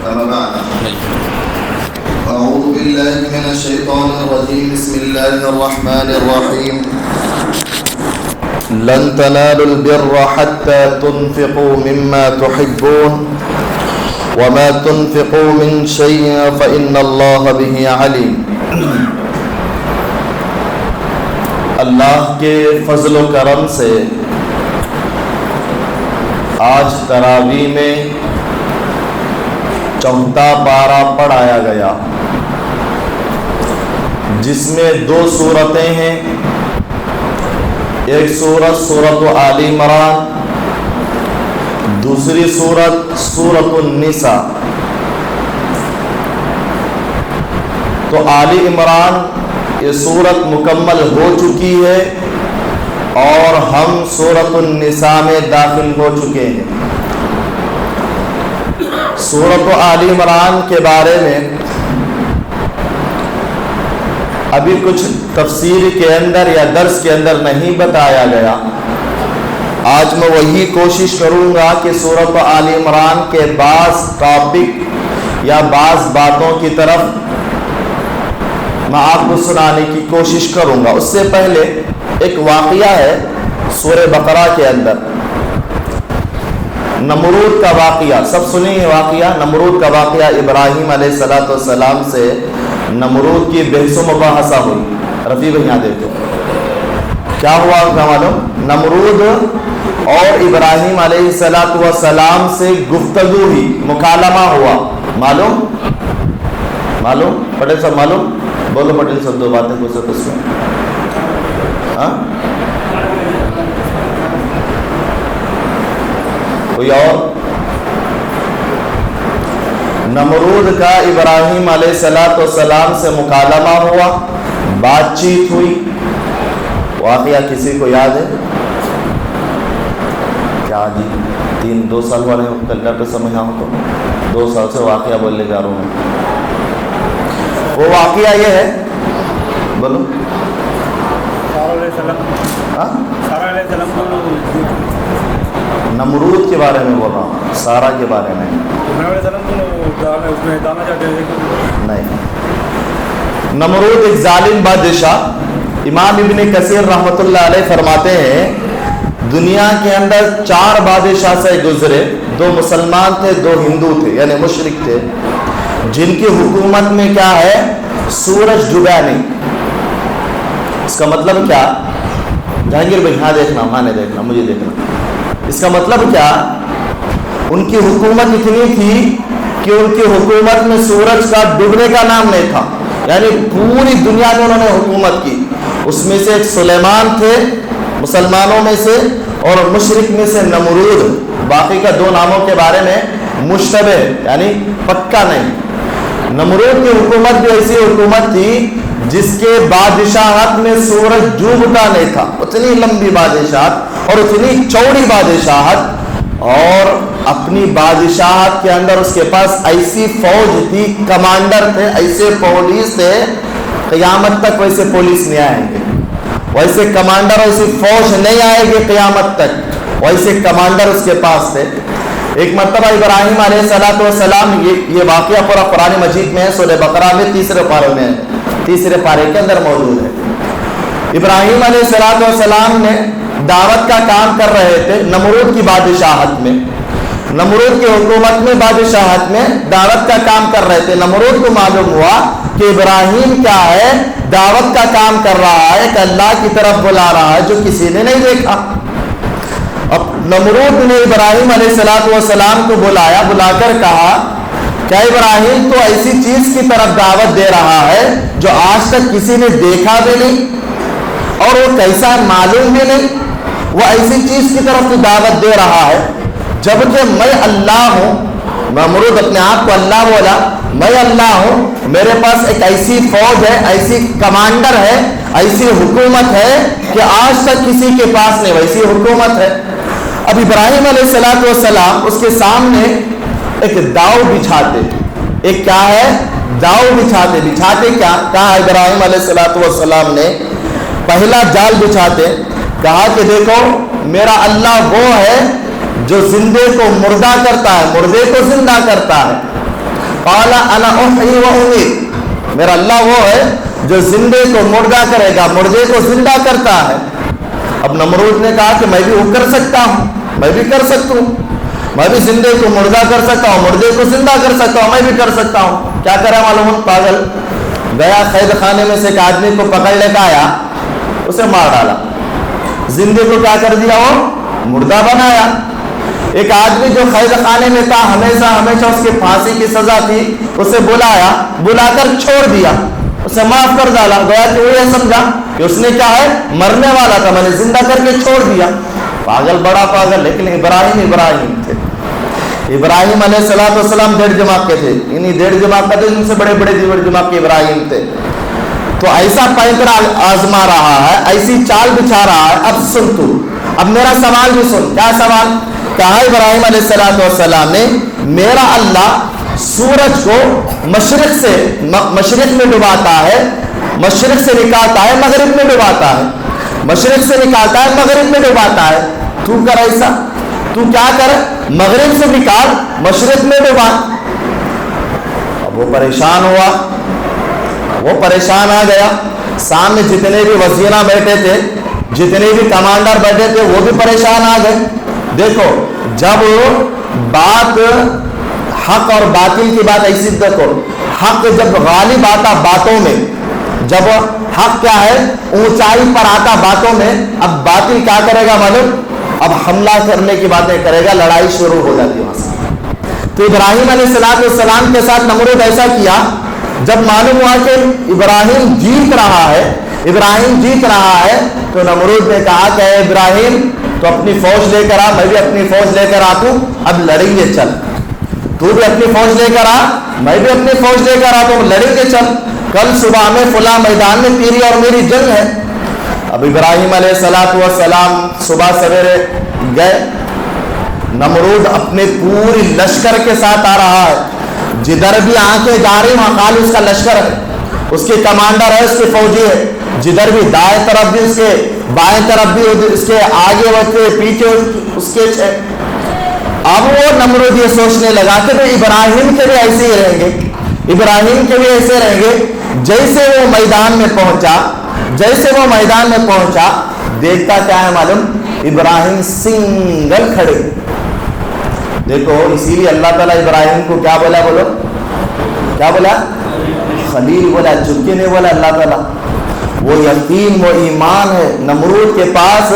أما بعد أعوذ بالله من الشيطان الرجيم بسم الله الرحمن الرحيم لن تنالوا البر حتى تنفقوا مما تحبون وما تنفقوا من شيء فإن الله به عليم. اللہ کے فضل و کرم سے آج تراویح میں چوتھا پارہ پڑھایا گیا جس میں دو سورتیں ہیں. ایک سورت آل عمران، دوسری سورت النساء. تو آل عمران یہ سورت مکمل ہو چکی ہے اور ہم سورت النساء میں داخل ہو چکے ہیں. سورت آل عمران کے بارے میں ابھی کچھ تفسیر کے اندر یا درس کے اندر نہیں بتایا گیا. آج میں وہی کوشش کروں گا کہ سورت آل عمران کے بعض ٹاپک یا بعض باتوں کی طرف میں آپ کو سنانے کی کوشش کروں گا. اس سے پہلے ایک واقعہ ہے سورہ بقرہ کے اندر، نمرود کا واقعہ. سب سنیں یہ واقعہ، نمرود کا واقعہ. ابراہیم علیہ السلام سے نمرود کی بحث و مباحثہ ہوئی. رفیع بھائی یہاں دیکھو کیا ہوا کیا معلوم. نمرود اور ابراہیم علیہ السلام سے گفتگو ہوئی، مکالمہ ہوا. معلوم پٹیل صاحب معلوم؟ بولو پٹیل صاحب دو باتیں کچھ سے کچھ. ہاں کوئی اور؟ نمرود کا ابراہیم علیہ السلام سے مکالمہ ہوا، بات چیت ہوئی. واقعہ کسی کو یاد ہے کیا جی؟ 2 سال والے ڈاکٹر سمجھ ہوں تو 2 سال سے واقعہ بولنے جا رہا ہوں. وہ واقعہ یہ ہے، بولو. نمرود کے بارے میں بول رہا ہوں، سارا کے بارے میں نہیں. نمرود ایک ظالم بادشاہ. امام ابن کثیر رحمۃ اللہ علیہ فرماتے ہیں دنیا کے اندر 4 بادشاہ سے گزرے. 2 مسلمان تھے، 2 ہندو تھے یعنی مشرک تھے، جن کی حکومت میں کیا ہے؟ سورج ڈوبا نہیں. اس کا مطلب کیا؟ جہانگیر بھائی ہاں دیکھنا، ہاں نہیں دیکھنا، مجھے دیکھنا. اس کا مطلب کیا؟ ان کی حکومت اتنی تھی کہ ان کی حکومت میں سورج کا ڈوبنے کا نام نہیں تھا. یعنی پوری دنیا میں انہوں نے حکومت کی. اس میں سے ایک سلیمان تھے مسلمانوں میں سے، اور مشرک میں سے نمرود. باقی کا 2 ناموں کے بارے میں مشتبہ یعنی پکا نہیں. نمرود کی حکومت بھی ایسی حکومت تھی جس کے بادشاہت میں سورج ڈوبتا نہیں تھا. اتنی لمبی بادشاہت اور اتنی چوڑی بادشاہت، اور اپنی بادشاہت کے اندر اس کے پاس ایسی فوج تھی، کمانڈر تھے، ایسے پولیس تھے. قیامت تک ویسے پولیس نہیں آئیں گے، ویسے کمانڈر ایسی فوج نہیں آئے گی قیامت تک. ویسے کمانڈر اس کے پاس تھے. ایک مرتبہ ابراہیم علیہ السلام، یہ واقعہ پورا قرآن مجید میں ہے، سورہ بقرہ میں 3 پارے میں ہے، 3 پارے کے اندر موجود ہے. ابراہیم علیہ السلام نے دعوت کا کام کر رہے تھے نمرود کی بادشاہت میں. نمرود کی حکومت میں بادشاہت میں دعوت کا کام کر رہے تھے. نمرود کو معلوم ہوا کہ ابراہیم کیا ہے؟ دعوت کا کام کر رہا ہے، کہ اللہ کی طرف بلا رہا ہے جو کسی نے نہیں دیکھا. اب نمرود نے ابراہیم علیہ السلام کو بلایا، بلا کر کہا کہ ابراہیم تو ایسی چیز کی طرف دعوت دے رہا ہے جو آج تک کسی نے دیکھا بھی نہیں اور وہ کیسا معلوم بھی نہیں. وہ ایسی چیز کی طرف تو دعوت دے رہا ہے جبکہ میں اللہ ہوں. نمرود اپنے آپ کو اللہ بولا، میں اللہ ہوں، میرے پاس ایک ایسی فوج ہے، ایسی کمانڈر ہے، ایسی حکومت ہے کہ آج تک کسی کے پاس نہیں ویسی حکومت ہے. اب ابراہیم علیہ السلام اس کے سامنے ایک داؤ بچھاتے. ایک کیا ہے؟ داؤ بچھاتے کیا؟ کہا ابراہیم علیہ السلام نے پہلا جال بچھاتے، کہا کہ دیکھو میرا اللہ وہ ہے جو زندے کو مردہ کرتا ہے، مردے کو زندہ کرتا ہے. قال انا احیی و امیت، میرا اللہ وہ ہے جو زندے کو مردہ کرے گا، مردے کو زندہ کرتا ہے۔ اب نمرود نے کہا کہ میں بھی وہ کر سکتا ہوں، میں بھی کر سکتا ہوں، میں بھی زندے کو مردہ کر سکتا ہوں، مردے کو زندہ کر سکتا ہوں، میں بھی کر سکتا ہوں۔ کیا کرا معلوم؟ پاگل گیا قید خانے میں سے ایک آدمی کو پکڑ لے کے آیا، اسے مار ڈالا، زندے کو کیا کر دیا؟ وہ مردہ بنایا۔ ایک آدمی جو قید خانے میں تھا، ہمیشہ اس کی پھانسی کی سزا تھی، اسے بلا کر چھوڑ دیا، اسے معاف کر ڈالا۔ گویا کہ وہ یہ سمجھا کہ اس نے کیا ہے، مرنے والا تھا، میں نے زندہ کر کے چھوڑ دیا۔ پاگل، بڑا پاگل۔ لیکن ابراہیم تھے۔ ابراہیم علیہ السلام 1.5 جماعت کے تھے، انہیں 1.5 جماعت کا تھے، ان سے بڑے 1.5 جماعت کے ابراہیم تھے۔ تو ایسا پینترا آزما رہا ہے، ایسی چال بچھا رہا ہے۔ اب سن تو، اب میرا سوال بھی سن۔ کیا سوال؟ کہا ابراہیم علیہ السلام نے، میرا اللہ سورج کو مشرق میں ڈباتا ہے، مشرق سے نکالتا ہے، مغرب میں ڈباتا ہے، مشرق سے نکالتا ہے، مغرب میں ڈباتا ہے۔ تو کر ایسا، تو کیا کر، مغرب سے نکال، مشرق میں ڈبا۔ اب وہ پریشان ہوا، وہ پریشان آ گیا۔ سامنے جتنے بھی وزیراں بیٹھے تھے، جتنے بھی کمانڈر بیٹھے تھے، وہ بھی پریشان آ گئے۔ دیکھو، جب بات حق اور باطل کی بات ایسی، دیکھو حق جب غالب آتا باتوں میں، جب حق کیا ہے اونچائی پر آتا باتوں میں، اب باطل کیا کرے گا معلوم؟ اب حملہ کرنے کی باتیں کرے گا، لڑائی شروع ہو جاتی وہاں سے۔ تو ابراہیم علیہ السلام کے ساتھ نمرود ایسا کیا، جب معلوم ہوا کہ ابراہیم جیت رہا ہے، تو نمرود نے کہا کہ اے ابراہیم، تو اپنی فوج لے کر آ، میں بھی اپنی فوج لے کر آتا ہوں، اب لڑیں گے، چل تو بھی اپنی فوج لے کر آ، میں بھی اپنی فوج لے کر آتا ہوں، لڑیں گے، چل کل صبح میں فلاں میدان میں تیری اور میری جنگ ہے۔ اب ابراہیم علیہ السلام صبح سویرے گئے، نمرود اپنے پوری لشکر کے ساتھ آ رہا ہے، جدھر بھی آنکھیں جا رہی وہاں خالی اس کا لشکر ہے، اس کے کمانڈر ہے، اس کے فوجی ہے، جدھر بھی دائیں طرف بھی اس کے، بائیں طرف بھی اس کے، آگے ہوتے پیچھے اس کے ہے۔ اب وہ نمرود یہ سوچنے لگا کہ ابراہیم کے بھی ایسے ہی رہیں گے، ابراہیم کے بھی ایسے رہیں گے۔ جیسے وہ میدان میں پہنچا، دیکھتا کیا ہے معلوم؟ ابراہیم سنگل کھڑے۔ دیکھو اسی لیے اللہ تعالیٰ ابراہیم کو کیا بولا؟ بولو کیا بولا؟ خلیل بولا، چپ کے نہیں بولا اللہ تعالیٰ۔ وہ یقین، وہ ایمان ہے۔ نمرود کے پاس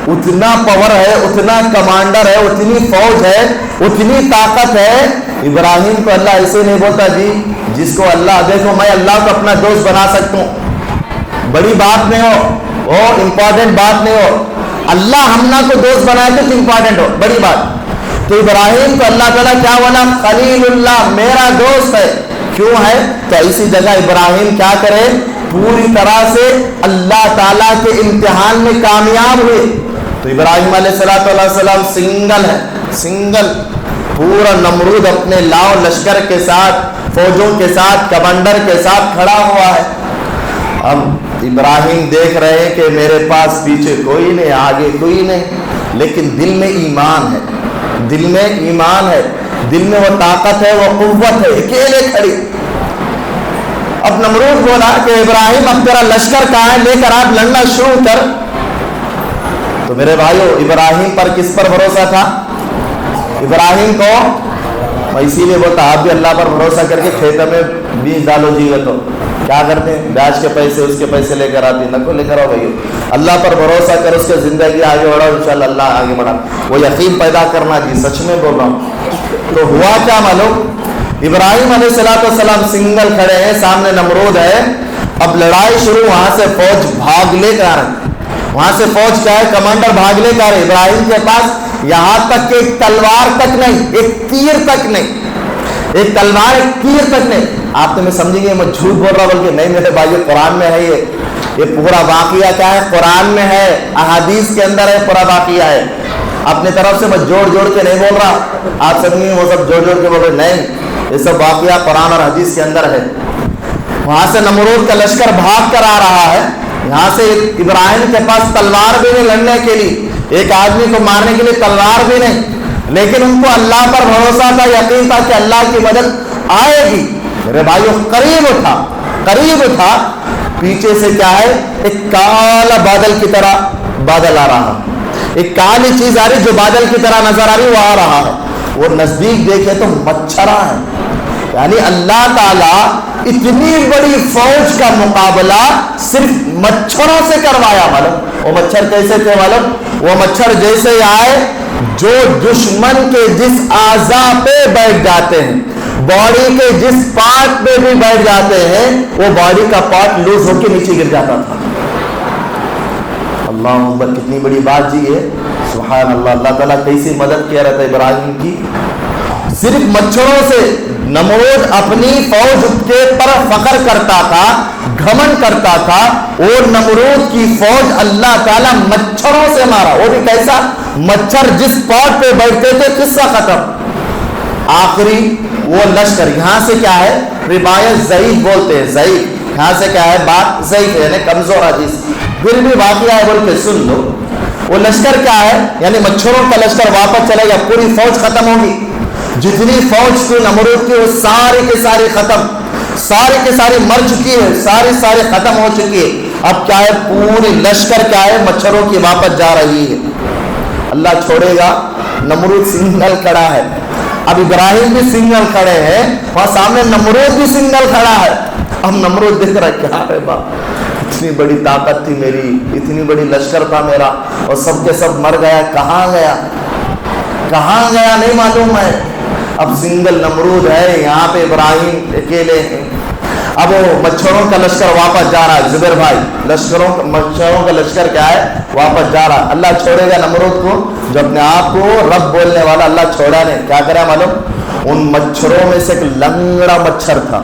اتنا پاور ہے، اتنا کمانڈر ہے، اتنی فوج ہے، اتنی طاقت ہے۔ ابراہیم کو اللہ ایسے نہیں بولتا جی جس کو اللہ، دیکھو میں اللہ کو اپنا دوست بنا سکتا ہوں، بڑی بات نہیں ہو، وہ امپورٹنٹ بات نہیں ہو، اللہ ہمنا کو دوست بنائے تو امپورٹنٹ ہو، بڑی بات۔ تو ابراہیم کو اللہ تعالیٰ کیا بولا؟ خلیل اللہ، میرا دوست ہے۔ کیوں ہے؟ تو اسی جگہ ابراہیم کیا کرے؟ پوری طرح سے اللہ تعالیٰ کے امتحان میں کامیاب ہوئے۔ تو ابراہیم علیہ السلام سنگل، پورا نمرود اپنے لاؤ لشکر کے ساتھ، فوجوں کے ساتھ، کمانڈر کے ساتھ کھڑا ہوا ہے۔ اب ابراہیم دیکھ رہے ہیں کہ میرے پاس پیچھے کوئی نہیں، آگے کوئی نہیں، لیکن دل میں ایمان ہے، دل میں وہ طاقت ہے، وہ قوت ہے، اکیلے کھڑی۔ اب نمرود بولا کہ ابراہیم اب تیرا لشکر کہاں ہے، لے کر آپ لڑنا شروع کر۔ تو میرے بھائیو، ابراہیم پر کس پر بھروسہ تھا؟ ابراہیم کو، میں اسی لیے بولتا آپ بھی اللہ پر بھروسہ کر کے کھیتوں میں بیج ڈالو جیوے تو کیا کرتے ہیں؟ بیاج کے پیسے، اس کے پیسے لے کر آتے ہیں، نہ کو لے کر آؤ بھائیو، اللہ پر بھروسہ کر، اس کے زندگی آگے بڑھاؤ، انشاءاللہ اللہ آگے بڑھا۔ وہ یقین پیدا کرنا جی، سچ میں بول رہا ہوں۔ تو ہوا کیا معلوم؟ ابراہیم علیہ السلام سنگل کھڑے ہیں، سامنے نمرود ہے۔ اب لڑائی شروع، وہاں سے فوج بھاگ لے کر آ رہے، وہاں سے فوج کیا ہے؟ کمانڈر بھاگ لے کر آ رہے۔ ابراہیم کے پاس یہاں تک کہ ایک تلوار تک نہیں، ایک تیر تک نہیں، ایک تلوار، ایک تیر تک نہیں۔ آپ تو میں سمجھیں گے میں جھوٹ بول رہا، بلکہ نہیں میرے بھائی، قرآن میں ہے یہ پورا واقعہ کیا ہے؟ قرآن میں ہے، احادیث کے اندر ہے، پورا واقعہ ہے۔ اپنے طرف سے میں جوڑ کے نہیں بول رہا، آپ سمجھیں وہ سب جوڑ کے بول رہے، نہیں، یہ سب واقعہ قرآن اور حدیث کے اندر ہے۔ وہاں سے نمرود کا لشکر بھاگ کر آ رہا ہے، یہاں سے ابراہیم کے پاس تلوار بھی نہیں لڑنے کے لیے، ایک آدمی کو مارنے کے لیے تلوار بھی نہیں، لیکن ان کو اللہ پر بھروسہ تھا، یقین تھا کہ اللہ کی مدد آئے گی میرے بھائیوں، قریب تھا، پیچھے سے کیا ہے، ایک کالا بادل کی طرح بادل آ رہا ہے، ایک کالی چیز آ رہی جو بادل کی طرح نظر آ رہی، وہ آ رہا ہے، وہ نزدیک دیکھے تو مچھرا ہے. یعنی اللہ تعالیٰ اتنی بڑی فوج کا مقابلہ صرف مچھروں سے کروایا. معلوم وہ مچھر کیسے تھے؟ معلوم وہ مچھر جیسے آئے جو دشمن کے جس اعضاء پہ بیٹھ جاتے ہیں، باڈی کے جس پارٹ پہ بھی بیٹھ جاتے ہیں، وہ باڈی کا پارٹ لوز ہو کے نیچے گر جاتا تھا. اللہ اکبر، کتنی بڑی بات جی ہے، سبحان اللہ. اللہ تعالیٰ کیسی مدد کیا رہتا ہے ابراہیم کی. صرف مچھروں سے نمرود اپنی فوج کے پر فخر کرتا تھا، گھمن کرتا تھا. اور نمرود کی فوج اللہ تعالیٰ مچھروں سے مارا. وہ بھی کیسا؟ مچھر جس پاٹ پہ بیٹھتے تھے، قصہ ختم. آخری وہ لشکر، یہاں سے کیا ہے، روایت ضعیف بولتے ہیں، ضعیف، یہاں سے کیا ہے، بات ضعیف ہے، یعنی کمزور حدیث، پھر بھی واقعہ ہے بول کے سن لو. وہ لشکر کیا ہے، یعنی مچھروں کا لشکر واپس چلے گا، پوری فوج ختم ہوگی. جتنی فوج تھی نمرود کی وہ ساری کی ساری ختم، ساری کی ساری مر چکی ہے، ساری ختم ہو چکی ہے. اب کیا ہے، پوری لشکر کیا ہے، مچھروں کی واپس جا رہی ہے. اللہ چھوڑے گا، نمرود سنگل کھڑا ہے. اب ابراہیم بھی سنگل کھڑے ہیں، وہاں سامنے نمرود بھی سنگل کھڑا ہے. اب نمرود دیکھ رہا ہے، کیا ہے باپ، اتنی بڑی طاقت تھی میری، اتنی بڑی لشکر تھا میرا، اور سب کے سب مر گیا. کہاں گیا نہیں معلوم ہے. اب سنگل نمرود ہے، یہاں پہ ابراہیم اکیلے ہیں. اب وہ مچھروں کا لشکر واپس جا رہا ہے. زبیر بھائی، مچھروں کا لشکر کیا ہے، واپس جا رہا ہے. اللہ چھوڑے گا نمرود کو، جو اپنے آپ کو رب بولنے والا، اللہ چھوڑا نہیں. کیا کرا معلوم، ان مچھروں میں سے ایک لنگڑا مچھر تھا.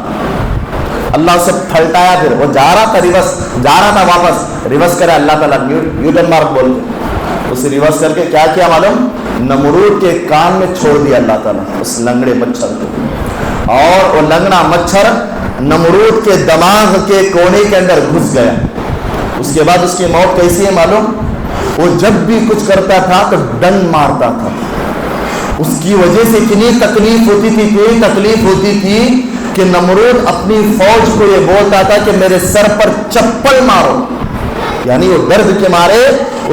اللہ اسے پھلٹایا، پھر وہ جا رہا تھا واپس، ریورس کرا اللہ تعالیٰ، یوٹرن مارک بول کے اسے ریورس کر کے کیا کیا معلوم، نمرود کے کان میں چھوڑ دیا اللہ تعالیٰ اس لنگڑے مچھر کو. اور وہ لنگڑا مچھر نمرود کے دماغ کے کونے کے اندر گھس گیا. اس کے بعد اس کی موت کیسی ہے معلوم، وہ جب بھی کچھ کرتا تھا تو ڈنگ مارتا تھا. اس کی وجہ سے اتنی تکلیف ہوتی تھی کہ نمرود اپنی فوج کو یہ بولتا تھا کہ میرے سر پر چپل مارو. یعنی وہ درد کے مارے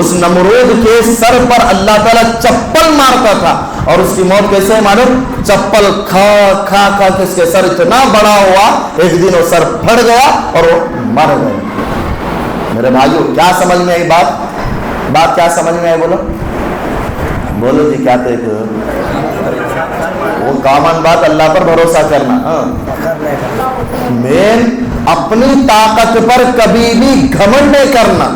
اس نمرود کے سر پر اللہ تعالیٰ چپل مارتا تھا. اور اس کی موت کیسے ہے معلوم، چپل کھا کے اس کے سر اتنا بڑا ہوا، ایک دن وہ سر پھٹ گیا اور وہ مر گئے. میرے بھائیو، کیا سمجھ میں آئی بات کیا سمجھ میں آئی؟ بولو جی، کیا تھے وہ کامن بات، اللہ پر بھروسہ کرنا. مین اپنی طاقت پر کبھی بھی گھمنڈ نہیں کرنا.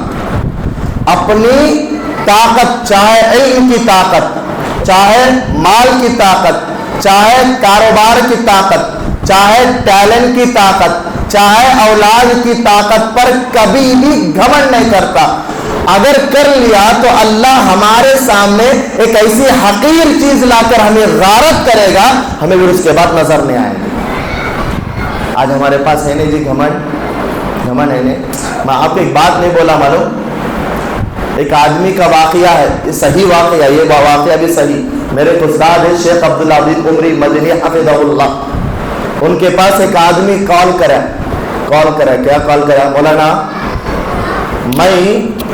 اپنی طاقت، چاہے علم کی طاقت، چاہے مال کی طاقت، چاہے کاروبار کی طاقت، چاہے ٹیلنٹ کی طاقت، چاہے اولاد کی طاقت پر کبھی بھی گھمنڈ نہیں کرتا. اگر کر لیا تو اللہ ہمارے سامنے ایک ایسی حقیر چیز لا کر ہمیں غارت کرے گا، ہمیں بھی اس کے بعد نظر نہیں آئے گا. آج ہمارے پاس ہے نہیں جی گھمنڈ ہے نہیں. میں آپ کو ایک بات نہیں بولا معلوم، ایک آدمی کا واقعہ ہے، یہ صحیح واقعہ، یہ واقعہ بھی صحیح. میرے استاد ہے شیخ عبدالعزیز عمری مدنی حفظہ اللہ. ان کے پاس ایک آدمی کال کرا. کیا کال کرا؟ مولانا میں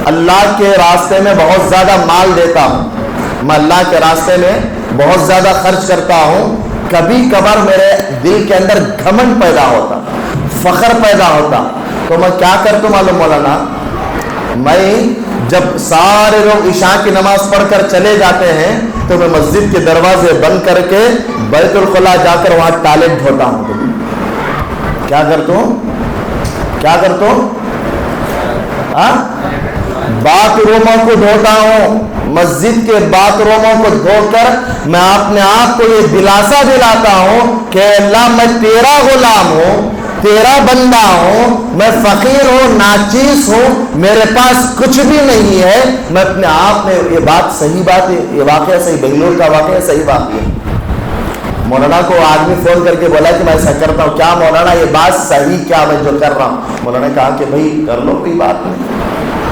اللہ کے راستے میں بہت زیادہ مال دیتا ہوں، میں اللہ کے راستے میں بہت زیادہ خرچ کرتا ہوں. کبھی کبھار میرے دل کے اندر گھمنڈ پیدا ہوتا، فخر پیدا ہوتا، تو میں کیا کرتا ہوں معلوم مولانا، میں جب سارے لوگ عشاء کی نماز پڑھ کر چلے جاتے ہیں تو میں مسجد کے دروازے بند کر کے بیت الخلا جا کر وہاں ٹوائلٹ دھوتا ہوں. کیا کرتا ہوں باتھ روموں کو دھوتا ہوں. مسجد کے باتھ روموں کو دھو کر میں اپنے آپ کو یہ دلاسا دلاتا ہوں کہ اللہ میں تیرا غلام ہوں، تیرا بندہ ہوں، میں فقیر ہوں، ناچیز ہوں، میرے پاس کچھ بھی نہیں ہے. میں اپنے آپ میں، یہ بات صحیح بات ہے، یہ واقعہ صحیح، بنگلور کا واقعہ صحیح بات ہے. مولانا کو آدمی فون کر کے بولا کہ میں ایسا کرتا ہوں، کیا مولانا یہ بات صحیح کیا میں جو کر رہا ہوں؟ مولانا نے کہا کہ بھائی کر لو، کوئی بات نہیں.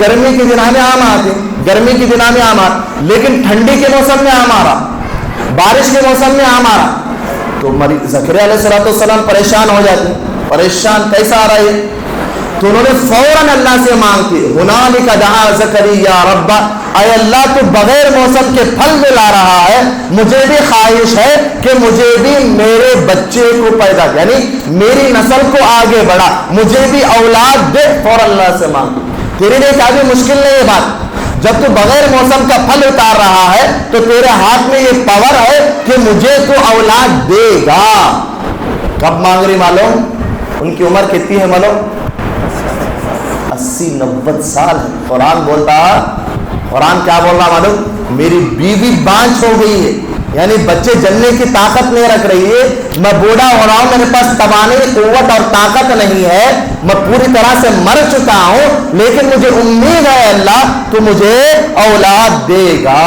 گرمی کے دنوں میں آم آتے, گرمی کے دنوں میں آم آتے, لیکن ٹھنڈی کے موسم میں آم آ رہا, بارش کے موسم میں آم آ رہا, تو زکریا علیہ السلام پریشان ہو جاتے, پریشان کیسا آ رہا ہے, تو انہوں نے فوراً اللہ سے مانگ کی, ہنالک دعا زکریا ربہ, اے اللہ تو بغیر موسم کے پھل دلا رہا ہے, مجھے بھی خواہش ہے کہ مجھے بھی میرے بچے کو پیدا, یعنی میری نسل کو آگے بڑھا, مجھے بھی اولاد دے. فوراً اللہ سے مانگ, تیرے لیے کافی مشکل نہیں ہے بات, جب تو بغیر موسم کا پھل اتار رہا ہے تو تیرے ہاتھ میں یہ پاور ہے کہ مجھے تو اولاد دے گا. کب مانگ رہی معلوم, ان کی عمر کتنی ہے معلوم, 80-90 سال ہے. قرآن بولتا, قرآن کیا بول رہا معلوم, میری بیوی بانجھ ہو گئی ہے, یعنی بچے جننے کی طاقت نہیں رکھ رہی ہے, میں بوڑھا ہو رہا ہوں, میرے پاس توانائی, قوت اور طاقت نہیں ہے, میں پوری طرح سے مر چکا ہوں, لیکن مجھے امید ہے اللہ تو مجھے اولاد دے گا.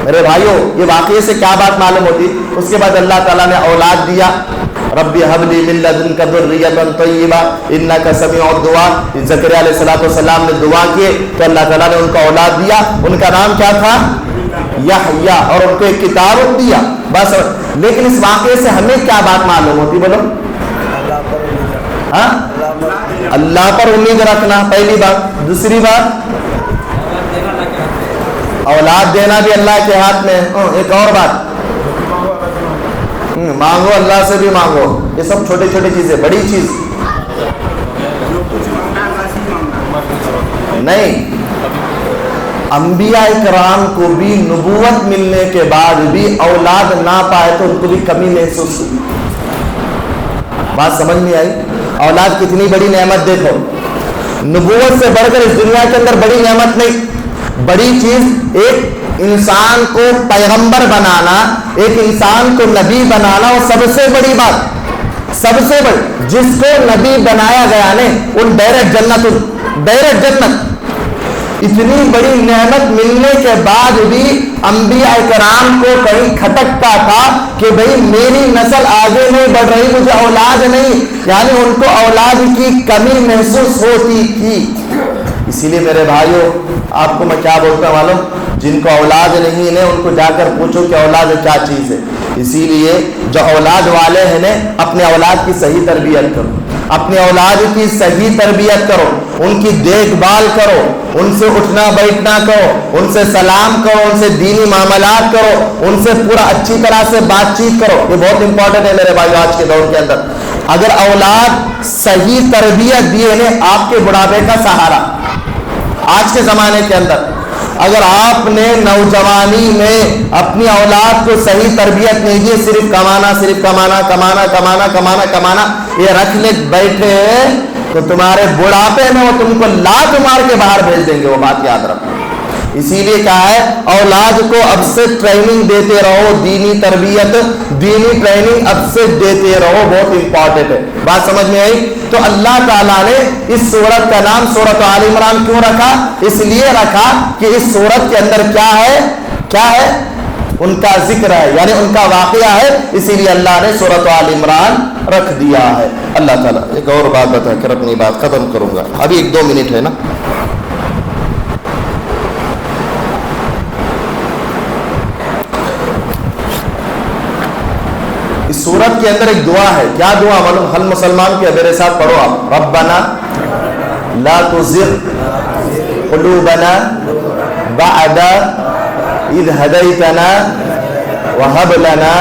میرے بھائیوں یہ واقعے سے کیا بات معلوم ہوتی, اس کے بعد اللہ تعالیٰ نے اولاد دیا. ربی حب لی من لدنک ذریۃ طیبہ انک سمیع الدعاء. زکریا علیہ السلام نے دعا کی تو اللہ تعالیٰ نے ان کو اولاد دیا. ان کا نام کیا تھا, یحییٰ, اور ان کو ایک کتاب دیا. بس. لیکن اس واقعے سے ہمیں کیا بات معلوم ہوتی بولو, ہاں, اللہ پر امید رکھنا پہلی بات. دوسری بات اولاد دینا بھی اللہ کے ہاتھ میں. ایک اور بات, مانگو اللہ سے بھی مانگو. یہ سب چھوٹی چھوٹی چیزیں, بڑی چیز نہیں. انبیاء کرام کو بھی نبوت ملنے کے بعد بھی اولاد نہ پائے تو ان کو بھی کمی محسوس ہوئی. بات سمجھ نہیں آئی؟ اولاد کتنی بڑی نعمت دیکھو, نبوت سے بڑھ کر اس دنیا کے اندر بڑی نعمت نہیں. بڑی چیز ایک انسان کو پیغمبر بنانا, ایک انسان کو نبی بنانا, وہ سب سے بڑی بات, سب سے بڑی. جس کو نبی بنایا گیا نے ان ڈائریکٹ جنت. اتنی بڑی نعمت ملنے کے بعد بھی انبیاء کرام کو کہیں کھٹکتا تھا کہ بھئی میری نسل آگے نہیں بڑھ رہی, مجھے اولاد نہیں, یعنی ان کو اولاد کی کمی محسوس ہوتی تھی. اسی لیے میرے بھائیوں آپ کو میں کیا بولتا ہوں معلوم, جن کو اولاد نہیں ہے ان کو جا کر پوچھو کہ اولاد کیا چیز ہے. اسی لیے جو اولاد والے ہیں نا, اپنے اولاد کی صحیح تربیت کرو, اپنے اولاد کی صحیح تربیت کرو, ان کی دیکھ بھال کرو, ان سے اٹھنا بیٹھنا کرو, ان سے سلام کرو, ان سے دینی معاملات کرو, ان سے پورا اچھی طرح سے بات چیت کرو. یہ بہت امپورٹنٹ ہے میرے بھائی آج کے دور کے اندر. اگر اولاد صحیح تربیت دیے نا, آپ کے بڑھاپے کا سہارا. آج کے زمانے کے اندر اگر آپ نے نوجوانی میں اپنی اولاد کو صحیح تربیت نہیں دی, صرف کمانا, صرف کمانا, کمانا کمانا کمانا کمانا یہ رکھ لے بیٹھے, تو تمہارے بڑھاپے میں وہ تم کو لات مار کے باہر بھیج دیں گے. وہ بات یاد رکھو. اسی لیے کہا ہے اولاد کو اب سے ٹریننگ دیتے رہو, دینی تربیت, دینی ٹریننگ اب سے دیتے رہو, بہت امپورٹنٹ ہے. بات سمجھ میں آئی؟ تو اللہ تعالیٰ نے اس سورت کا نام سورت آل عمران کیوں رکھا؟ اس لیے رکھا کہ اس سورت کے اندر کیا ہے, کیا ہے, ان کا ذکر ہے, یعنی ان کا واقعہ ہے. اسی لیے اللہ نے سورت آل عمران رکھ دیا ہے. اللہ تعالیٰ ایک اور بات بتا کر اپنی بات ختم کروں گا, ابھی 1-2 منٹ ہے نا. اس سورت کے اندر ایک دعا ہے. کیا دعا معلوم؟ ہر مسلمان کے میرے ساتھ پڑھو آپ. ربنا لا تزغ قلوبنا بعد اذ هديتنا وهب لنا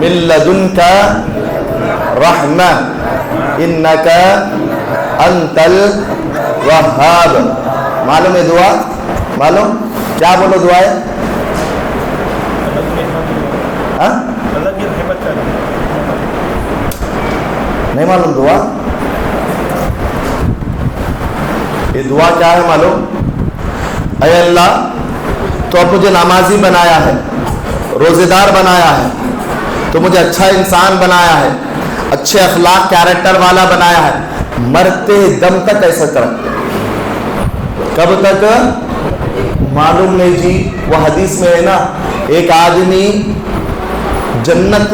من لدنك رحمة انك انت الوهاب. معلوم ہے دعا؟ معلوم کیا بولو دعا ہے؟ نہیں معلوم دعا؟ یہ دعا کیا ہے معلوم؟ اے اللہ تو اب مجھے نمازی بنایا ہے, روزے دار بنایا ہے, تو مجھے اچھا انسان بنایا ہے, اچھے اخلاق کیریکٹر والا بنایا ہے, مرتے دم تک ایسا کر. کب تک معلوم نہیں جی. وہ حدیث میں ہے نا, ایک آدمی جنت